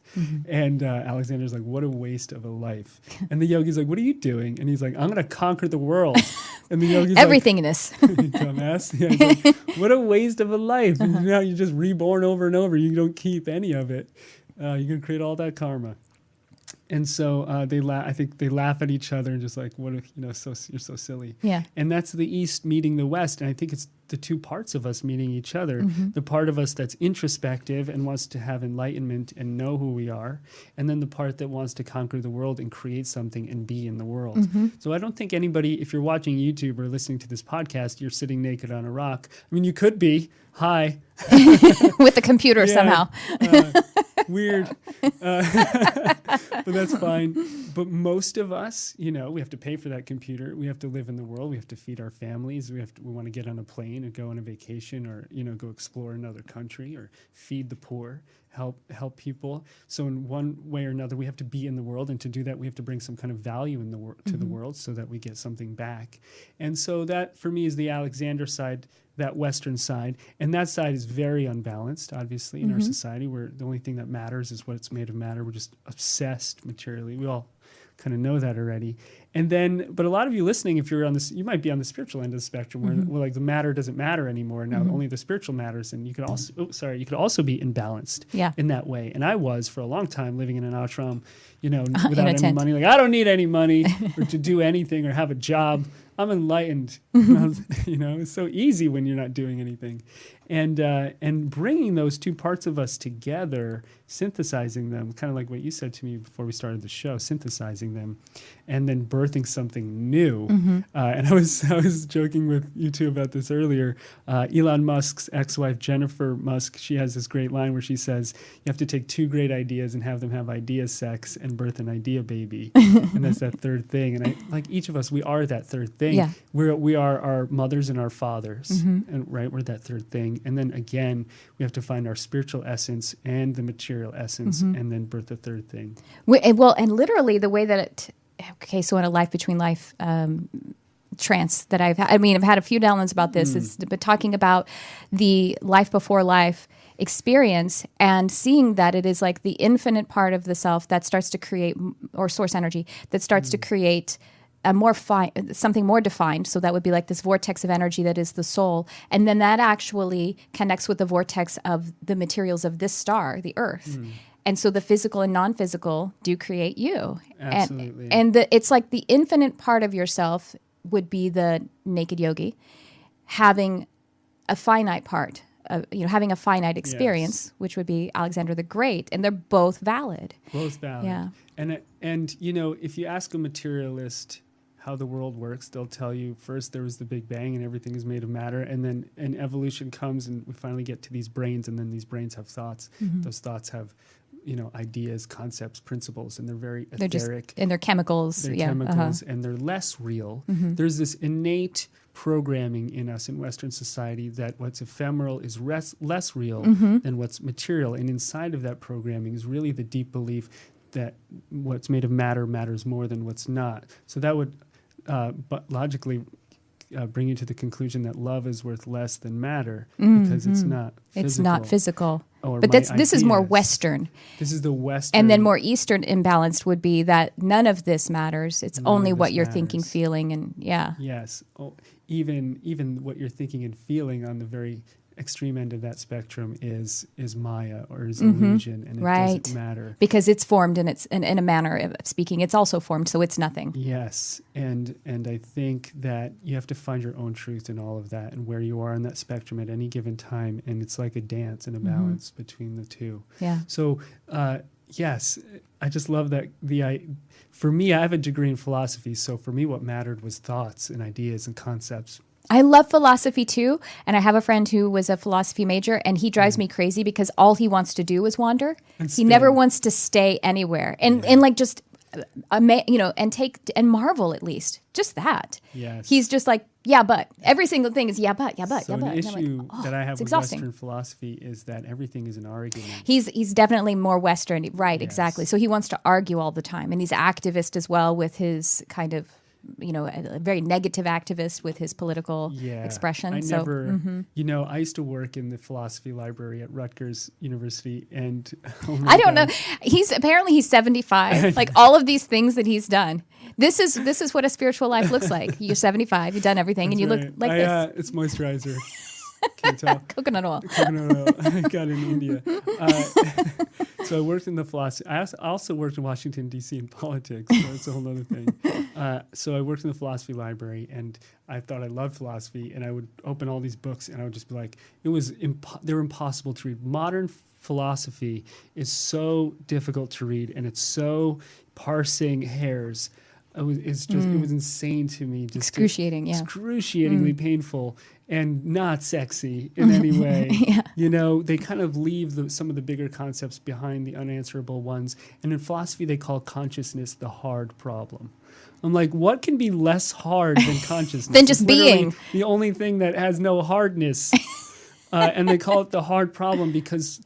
And Alexander's like, "What a waste of a life." And the yogi's like, "What are you doing?" And he's like, "I'm going to conquer the world." And the yogi's everythingness. Like, dumbass. Yeah, he's like, what a waste of a life. And now you're just reborn over and over. You don't keep any of it. You can create all that karma. And so I think they laugh at each other and just like, what if, you're so silly. Yeah. And that's the East meeting the West. And I think it's the two parts of us meeting each other. The part of us that's introspective and wants to have enlightenment and know who we are. And then the part that wants to conquer the world and create something and be in the world. So I don't think anybody, if you're watching YouTube or listening to this podcast, you're sitting naked on a rock. I mean, you could be. Hi. With the computer somehow. Weird. But that's fine. But most of us, we have to pay for that computer. We have to live in the world. We have to feed our families. We want to get on a plane and go on a vacation, or, go explore another country, or feed the poor, help people. So in one way or another, we have to be in the world. And to do that, we have to bring some kind of value in to the world so that we get something back. And so that, for me, is the Alexander side, that Western side. And that side is very unbalanced, obviously, in our society, where the only thing that matters is what's made of matter. We're just obsessed materially. We all kind of know that already. And then, but a lot of you listening, if you're on this, you might be on the spiritual end of the spectrum, where like the matter doesn't matter anymore. Now only the spiritual matters. And you could also, you could also be imbalanced in that way. And I was for a long time living in an ashram, without any money. Like, I don't need any money or to do anything or have a job. I'm enlightened. It's so easy when you're not doing anything. And bringing those two parts of us together, synthesizing them, kind of like what you said to me before we started the show, synthesizing them, and then birthing something new. And I was joking with you two about this earlier. Elon Musk's ex-wife, Jennifer Musk, she has this great line where she says, you have to take two great ideas and have them have idea sex and birth an idea baby. And that's that third thing. And like each of us, we are that third thing. Yeah. We are our mothers and our fathers, and right, we're that third thing. And then again, we have to find our spiritual essence and the material essence, and then birth the third thing. And literally the way that so in a life between life trance that I've had a few downloads about this, but talking about the life before life experience and seeing that it is like the infinite part of the self that starts to create, or source energy that starts to create something more defined. So that would be like this vortex of energy that is the soul. And then that actually connects with the vortex of the materials of this star, the Earth. And so the physical and non-physical do create you. Absolutely. And it's like the infinite part of yourself would be the naked yogi, having a finite part, having a finite experience, which would be Alexander the Great. And they're both valid. Both valid. Yeah. And if you ask a materialist how the world works, they'll tell you first there was the Big Bang and everything is made of matter, and then an evolution comes and we finally get to these brains, and then these brains have thoughts. Those thoughts have ideas, concepts, principles, and they're very etheric. And they're chemicals. They're chemicals, and they're less real. There's this innate programming in us in Western society that what's ephemeral is less real than what's material. And inside of that programming is really the deep belief that what's made of matter matters more than what's not. So that would but logically bring you to the conclusion that love is worth less than matter because it's not physical. It's not physical. But this is more Western. This is the Western. And then more Eastern imbalanced would be that none of this matters. It's only what you're thinking, feeling, and Yes. Even what you're thinking and feeling on the very extreme end of that spectrum is Maya or is illusion, and it doesn't matter because it's formed and it's in a manner of speaking. It's also formed, so it's nothing. Yes, and I think that you have to find your own truth in all of that and where you are on that spectrum at any given time, and it's like a dance and a balance between the two. Yeah. So yes, I just love that for me, I have a degree in philosophy, so for me, what mattered was thoughts and ideas and concepts. I love philosophy too, and I have a friend who was a philosophy major, and he drives me crazy because all he wants to do is wander. He never wants to stay anywhere, and like just and take and marvel at least just that. Yes, he's just like but every single thing is but. So an issue that I have with exhausting. Western philosophy is that everything is an argument. He's definitely more Western, right? Yes. Exactly. So he wants to argue all the time, and he's an activist as well with his kind of. A very negative activist with his political expression. I used to work in the philosophy library at Rutgers University, and I don't know. He's 75. Like all of these things that he's done. This is what a spiritual life looks like. You're 75. You've done everything, and you look like this. It's moisturizer. Can't tell. Coconut oil. Coconut oil. I got in India. So I worked in the philosophy. I also worked in Washington, D.C. in politics. So that's a whole other thing. So I worked in the philosophy library, and I thought I loved philosophy, and I would open all these books, and I would just be like, they were impossible to read. Modern philosophy is so difficult to read, and it's so parsing hairs. It was insane to me. Just excruciatingly painful and not sexy in any way. They kind of leave some of the bigger concepts behind the unanswerable ones. And in philosophy, they call consciousness the hard problem. I'm like, what can be less hard than consciousness? Than just being. The only thing that has no hardness. And they call it the hard problem because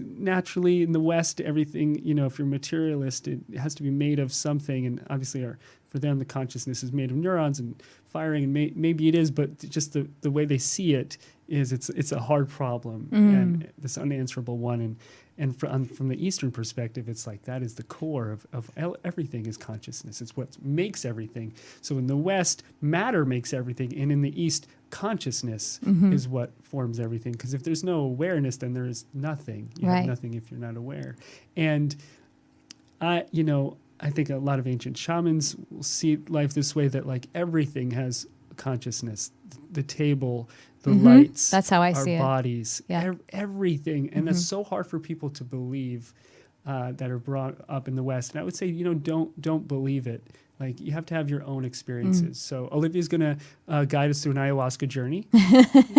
naturally in the West, everything, if you're materialist, it has to be made of something. And obviously for them, the consciousness is made of neurons and firing, and maybe it is, but just the way they see it is it's a hard problem and this unanswerable one. And from the Eastern perspective, it's like that is the core of everything is consciousness. It's what makes everything. So in the West, matter makes everything, and in the East, consciousness is what forms everything. Because if there's no awareness, then there is nothing. You have nothing if you're not aware. And I think a lot of ancient shamans will see life this way, that like everything has consciousness. The table, the lights, that's how I our see bodies, it. Everything. And that's so hard for people to believe that are brought up in the West. And I would say, don't believe it. Like, you have to have your own experiences. So Olivia's going to guide us through an ayahuasca journey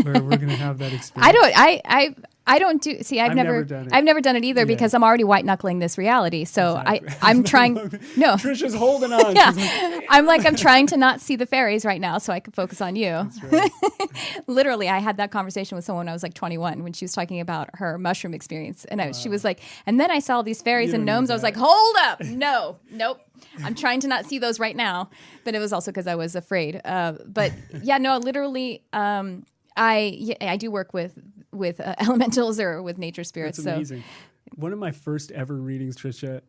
where we're going to have that experience. I don't do. See, I've never done it. I've never done it either because I'm already white knuckling this reality. So exactly. I'm trying. No, Tricia's holding on. Yeah, I'm trying to not see the fairies right now, so I can focus on you. That's right. Literally, I had that conversation with someone when I was like 21 when she was talking about her mushroom experience, and she was like, and then I saw these fairies and gnomes. I was like, hold up, nope. I'm trying to not see those right now, but it was also because I was afraid. But yeah, no, literally, I do work with elementals or with nature spirits. That's amazing. One of my first ever readings, Tricia,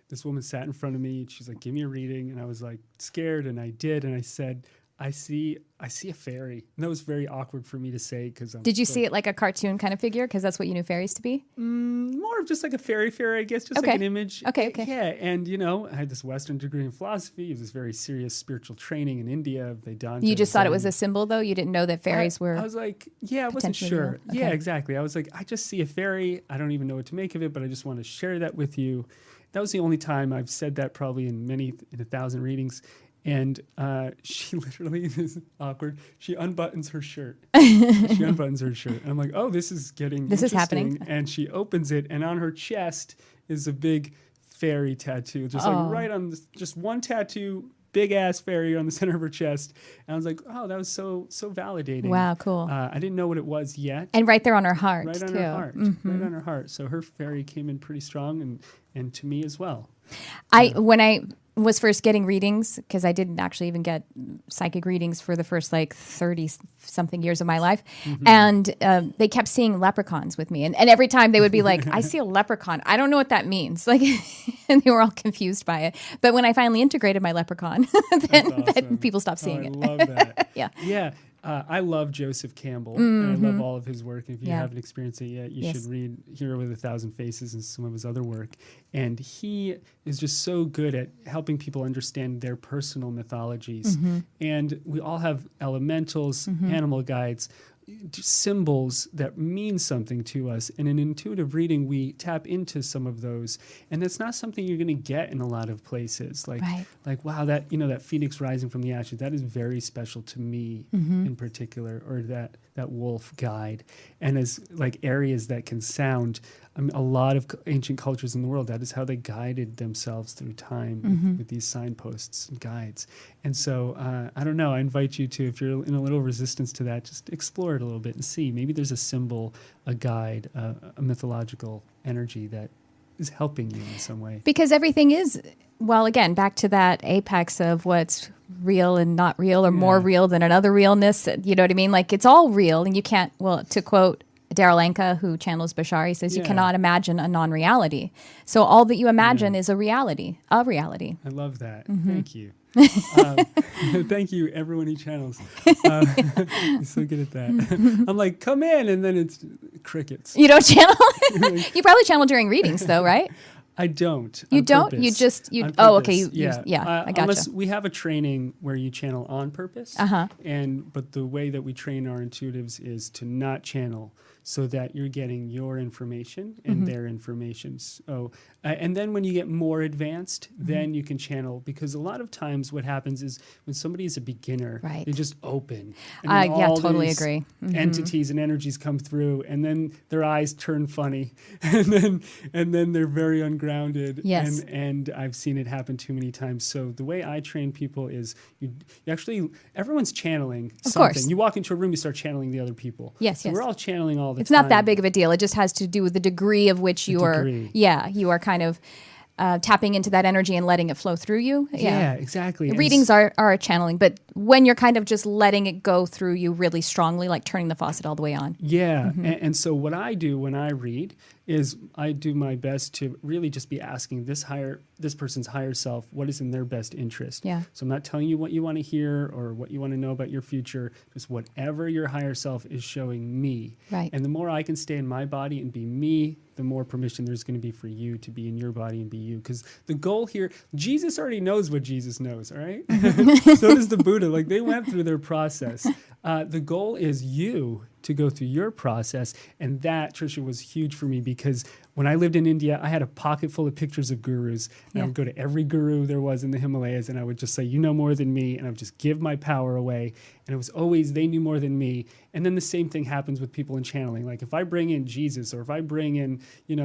this woman sat in front of me. She's like, give me a reading. And I was like scared, and I did. And I said, I see a fairy. And that was very awkward for me to say because Did you see it like a cartoon kind of figure? Because that's what you knew fairies to be? More of just like a fairy, I guess, just like an image. Okay. Yeah, and I had this Western degree in philosophy. It was this very serious spiritual training in India. You just thought it was a symbol, though? You didn't know that fairies were... I was like, I wasn't sure. Okay. Yeah, exactly. I was like, I just see a fairy. I don't even know what to make of it, but I just want to share that with you. That was the only time I've said that, probably in 1,000 readings. And she literally, this is awkward, she unbuttons her shirt. And I'm like, oh, this is happening. And she opens it, and on her chest is a big fairy tattoo. Just like right on this, just one tattoo, big ass fairy on the center of her chest. And I was like, oh, that was so validating. Wow, cool. I didn't know what it was yet. And right there on her heart, Right on too. her heart. Mm-hmm. Right on her heart. So her fairy came in pretty strong, and to me as well. When I was first getting readings, because I didn't actually even get psychic readings for the first 30 something years of my life. And they kept seeing leprechauns with me. And every time they would be like, I see a leprechaun. I don't know what that means. And they were all confused by it. But when I finally integrated my leprechaun, then people stopped seeing it. I love that. Yeah. Yeah. I love Joseph Campbell, and I love all of his work. If you haven't experienced it yet, you should read Hero with 1,000 Faces and some of his other work. And he is just so good at helping people understand their personal mythologies. And we all have elementals, animal guides, symbols that mean something to us. And in intuitive reading, we tap into some of those. And that's not something you're going to get in a lot of places. Like, wow, that that phoenix rising from the ashes, that is very special to me in particular, or that wolf guide. And as areas that can sound, a lot of ancient cultures in the world, that is how they guided themselves through time with these signposts and guides. And so, I don't know, I invite you to, if you're in a little resistance to that, just explore it a little bit and see. Maybe there's a symbol, a guide, a mythological energy that is helping you in some way. Because everything is, well, again, back to that apex of what's real and not real, or more real than another realness. You know what I mean? It's all real, and you can't, to quote Daryl Anka, who channels Bashar, he says you Yeah. cannot imagine a non-reality. So all that you imagine is a reality. A reality. I love that. Mm-hmm. Thank you. Thank you, everyone who channels. You're so good at that. I'm like, come in, and then it's crickets. You don't channel? You probably channel during readings, though, right? I don't. You on don't? purpose. You just, you, On oh, purpose. okay. I gotcha. Unless we have a training where you channel on purpose. Uh-huh. But the way that we train our intuitives is to not channel, so that you're getting your information and Mm-hmm. their information. So, and then when you get more advanced, then you can channel, because a lot of times what happens is when somebody is a beginner, Right. they just open. And then Yeah, all totally these agree. Mm-hmm. Entities and energies come through, and then their eyes turn funny, and then they're very ungrounded. Yes. And I've seen it happen too many times. So the way I train people is you actually, everyone's channeling Of something. course. You walk into a room, you start channeling the other people. Yes, so yes. we're all channeling all the It's time. not that big of a deal. It just has to do with the degree of which you are, degree. you are kind of tapping into that energy and letting it flow through you. Yeah, exactly. And Readings are a channeling, but when you're kind of just letting it go through you really strongly, like turning the faucet all the way on. Yeah, Mm-hmm. and so what I do when I read is I do my best to really just be asking this person's higher self what is in their best interest. Yeah. So I'm not telling you what you want to hear or what you want to know about your future, just whatever your higher self is showing me. Right. And the more I can stay in my body and be me, the more permission there's going to be for you to be in your body and be you. Because the goal here, Jesus already knows what Jesus knows, all right? So does the Buddha. Like, they went through their process. The goal is you to go through your process. And that, Tricia, was huge for me, because when I lived in India, I had a pocket full of pictures of gurus. And I would go to every guru there was in the Himalayas, and I would just say, you know more than me. And I would just give my power away. And it was always, they knew more than me. And then the same thing happens with people in channeling. Like, if I bring in Jesus, or if I bring in,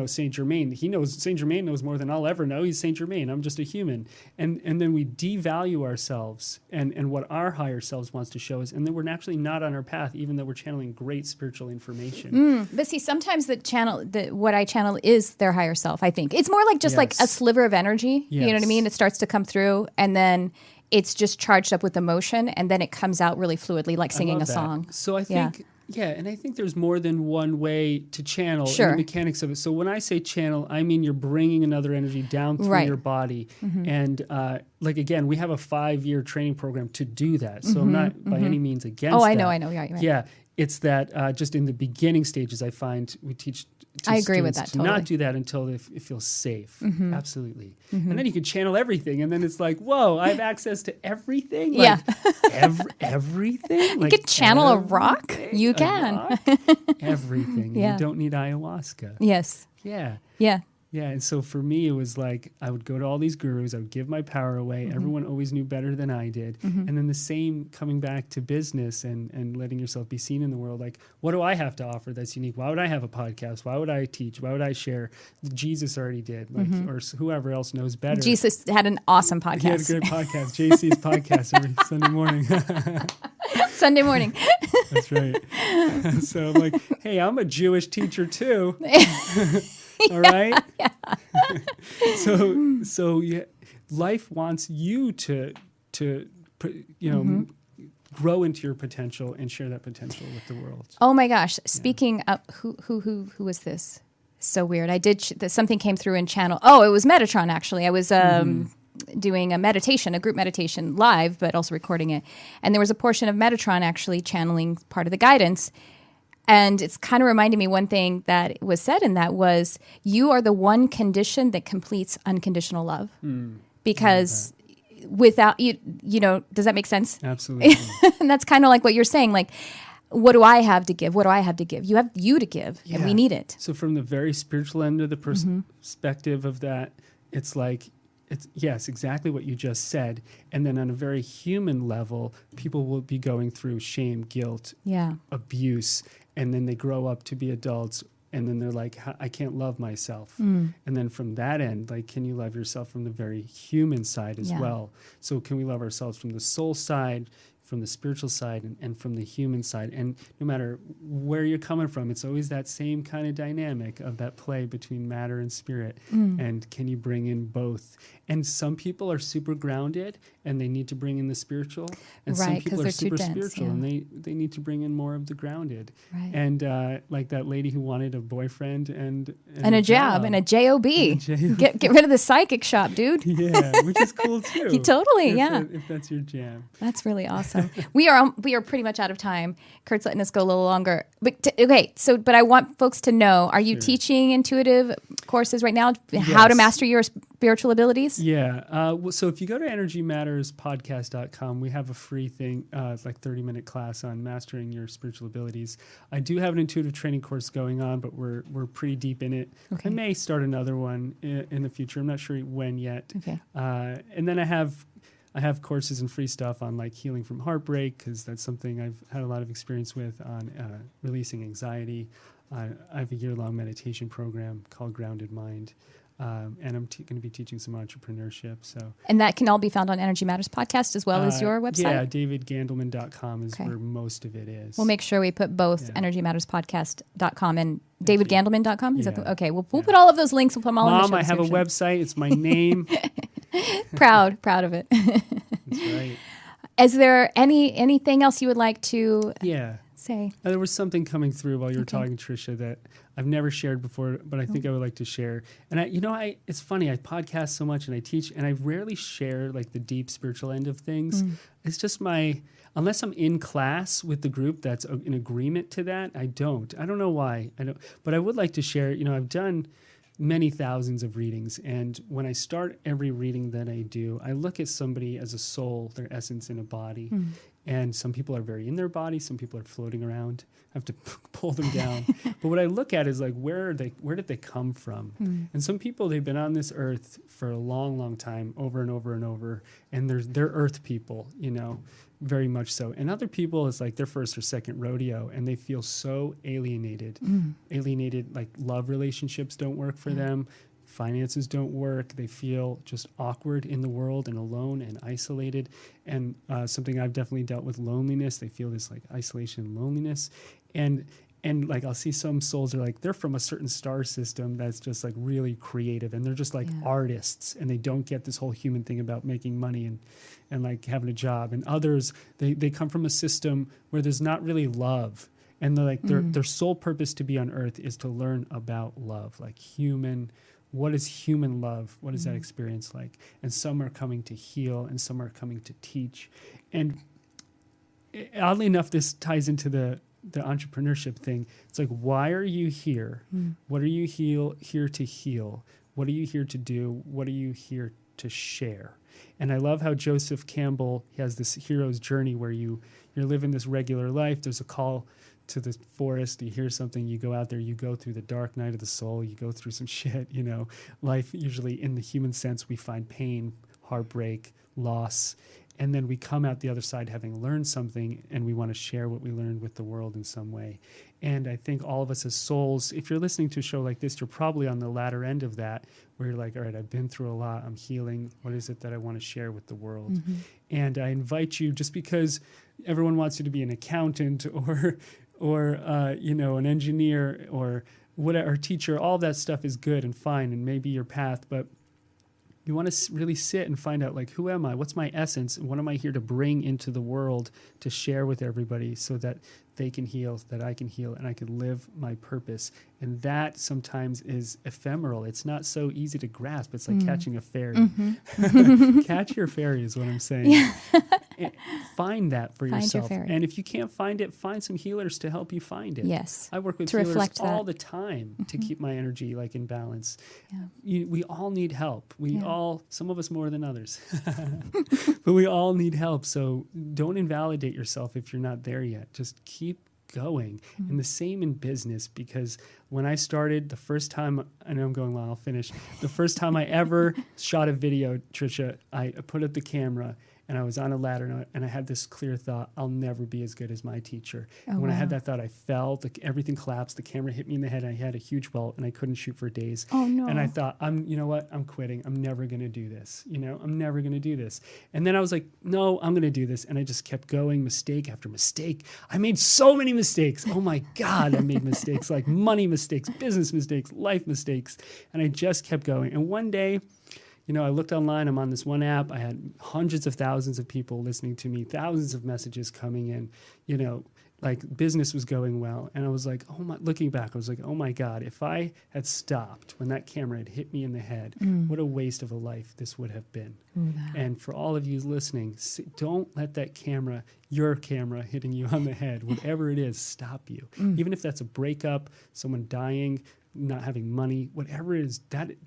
Saint Germain, Saint Germain knows more than I'll ever know. He's Saint Germain. I'm just a human. And then we devalue ourselves and what our higher selves wants to show us. And then we're actually not on our path, even though we're channeling great spiritual information. But see, sometimes what I channel is their higher self, I think. It's more like just like a Yes. sliver of energy. You know what I Yes. mean? It starts to come through, and then it's just charged up with emotion, and then it comes out really fluidly, like singing I a love that. song. So I think, and I think there's more than one way to channel in Sure. the mechanics of it. So when I say channel, I mean you're bringing another energy down through Right. your body. And again, we have a 5-year training program to do that. So I'm not by any means against Oh, that. I know. Right. Yeah, it's that just in the beginning stages, I find we teach I agree with students that, to totally. not do that until it feels safe. Absolutely. And then you can channel everything. And then it's like, whoa, I have access to everything? Like, everything? You can channel a rock? You can. rock? Everything. Yeah. You don't need ayahuasca. Yes. Yeah. Yeah. Yeah, and so for me, it was like I would go to all these gurus, I would give my power away. Everyone always knew better than I did. And then the same coming back to business and letting yourself be seen in the world. Like, what do I have to offer that's unique? Why would I have a podcast? Why would I teach? Why would I share? Jesus already did, or whoever else knows better. Jesus had an awesome podcast. He had a great podcast, JC's podcast every Sunday morning. Sunday morning. That's right. So I'm like, hey, I'm a Jewish teacher too. All right. So life wants you to grow into your potential and share that potential with the world. Oh my gosh! Speaking of who was this? So weird. I did something came through in channel. Oh, it was Metatron actually. I was doing a meditation, a group meditation live, but also recording it. And there was a portion of Metatron actually channeling part of the guidance. And it's kind of reminded me one thing that was said in that was, you are the one condition that completes unconditional love. Because without you, does that make sense? Absolutely. And that's kind of like what you're saying. Like, what do I have to give? What do I have to give? You have you to give, and we need it. So from the very spiritual end of the perspective of that, it's like, yes, exactly what you just said. And then on a very human level, people will be going through shame, guilt, abuse, and then they grow up to be adults, and then they're like, I can't love myself. And then from that end, like, can you love yourself from the very human side as well? So can we love ourselves from the soul side, from the spiritual side and from the human side. And no matter where you're coming from, it's always that same kind of dynamic of that play between matter and spirit. And can you bring in both? And some people are super grounded and they need to bring in the spiritual. And some Right, 'cause people are they're too super dense, spiritual yeah. and they need to bring in more of the grounded. Right. And like that lady who wanted a boyfriend and a job and a job. Get rid of the psychic shop, dude. Yeah, which is cool too. Totally, If that's your jam. That's really awesome. We are pretty much out of time. Kurt's letting us go a little longer. But but I want folks to know: are you teaching intuitive courses right now? How to master your spiritual abilities? Yeah. So if you go to energymatterspodcast.com, we have a free thing. It's like 30-minute class on mastering your spiritual abilities. I do have an intuitive training course going on, but we're pretty deep in it. Okay. I may start another one in the future. I'm not sure when yet. Okay. And then I have courses and free stuff on like healing from heartbreak, because that's something I've had a lot of experience with, on releasing anxiety. I have a year-long meditation program called Grounded Mind. And I'm going to be teaching some entrepreneurship. And that can all be found on Energy Matters Podcast as well as your website? Yeah, davidgandelman.com is where most of it is. We'll make sure we put both energymatterspodcast.com and davidgandelman.com. Is that okay? We'll put all of those links. We'll put them all in the show Mom, I have a website. It's my name. proud of it. That's right. Is there anything else you would like to say? There was something coming through while you were talking, Tricia, that I've never shared before, but I think I would like to share. And it's funny, I podcast so much and I teach, and I rarely share like the deep spiritual end of things. It's just unless I'm in class with the group that's in agreement to that, I don't know why. But I would like to share, I've done many thousands of readings, and when I start every reading that I do, I look at somebody as a soul, their essence in a body. And some people are very in their body, some people are floating around. I have to pull them down. But what I look at is like, where did they come from? And some people, they've been on this earth for a long, long time, over and over and over, and they're earth people, very much so. And other people, it's like their first or second rodeo, and they feel so alienated. Like love relationships don't work for them. Finances don't work. They feel just awkward in the world and alone and isolated. And something I've definitely dealt with, loneliness. They feel this like isolation and loneliness. And like I'll see some souls are like, they're from a certain star system that's just like really creative, and they're just like artists, and they don't get this whole human thing about making money and like having a job. And others, they come from a system where there's not really love. And they're like their sole purpose to be on earth is to learn about love, like what is human love? What is that experience like? And some are coming to heal, and some are coming to teach. And oddly enough, this ties into the entrepreneurship thing. It's like, why are you here? What are you here to heal? What are you here to do? What are you here to share? And I love how Joseph Campbell, he has this hero's journey where you're living this regular life. There's a call to the forest, you hear something, you go out there, you go through the dark night of the soul, you go through some shit, Life, usually in the human sense, we find pain, heartbreak, loss, and then we come out the other side having learned something, and we want to share what we learned with the world in some way. And I think all of us as souls, if you're listening to a show like this, you're probably on the latter end of that, where you're like, all right, I've been through a lot, I'm healing, what is it that I want to share with the world? And I invite you, just because everyone wants you to be an accountant or an engineer or whatever, teacher, all that stuff is good and fine and maybe your path, but you want to really sit and find out, like, who am I? What's my essence? And what am I here to bring into the world to share with everybody so that they can heal, that I can heal, and I can live my purpose? And that sometimes is ephemeral. It's not so easy to grasp. It's like catching a fairy. Catch your fairy is what I'm saying. Find that for yourself. And if you can't find it, find some healers to help you find it. Yes. I work with healers all the time to keep my energy like in balance. We all need help. Some of us more than others, but we all need help. So don't invalidate yourself if you're not there yet. Just keep going. And the same in business, because when I started the first time, I know I'm going long, I'll finish. The first time I ever shot a video, Tricia, I put up the camera and I was on a ladder, and I had this clear thought, I'll never be as good as my teacher. And when I had that thought, I fell, everything collapsed, the camera hit me in the head, and I had a huge welt, and I couldn't shoot for days. Oh, no. And I thought, you know what? I'm quitting. I'm never going to do this. I'm never going to do this. And then I was like, no, I'm going to do this. And I just kept going, mistake after mistake. I made so many mistakes. Oh my God, I made mistakes, like money mistakes, business mistakes, life mistakes. And I just kept going. And one day, I looked online. I'm on this one app. I had hundreds of thousands of people listening to me, thousands of messages coming in, like business was going well. And I was like, looking back, I was like, oh my God, if I had stopped when that camera had hit me in the head, what a waste of a life this would have been. And for all of you listening, don't let that camera, your camera hitting you on the head, whatever it is, stop you. Even if that's a breakup, someone dying, not having money, whatever it is,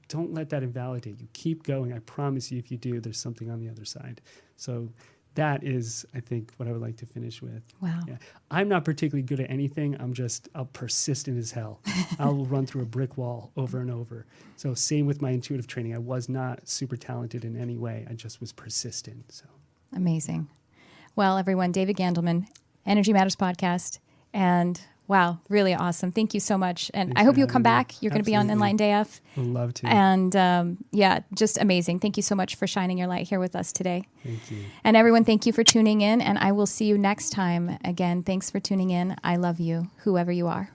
don't let that invalidate you. Keep going. I promise you, if you do, there's something on the other side. So that is, I think, what I would like to finish with. Wow. Yeah. I'm not particularly good at anything. I'll persistent as hell. I'll run through a brick wall over and over. So same with my intuitive training. I was not super talented in any way. I just was persistent. So amazing. Well, everyone, David Gandelman, Energy Matters Podcast, and wow, really awesome. Thank you so much. And Thanks I hope for you'll come having me. back. You're going to be on Absolutely. Enlightened AF. Would love to. And just amazing. Thank you so much for shining your light here with us today. Thank you. And everyone, thank you for tuning in. And I will see you next time. Again, thanks for tuning in. I love you, whoever you are.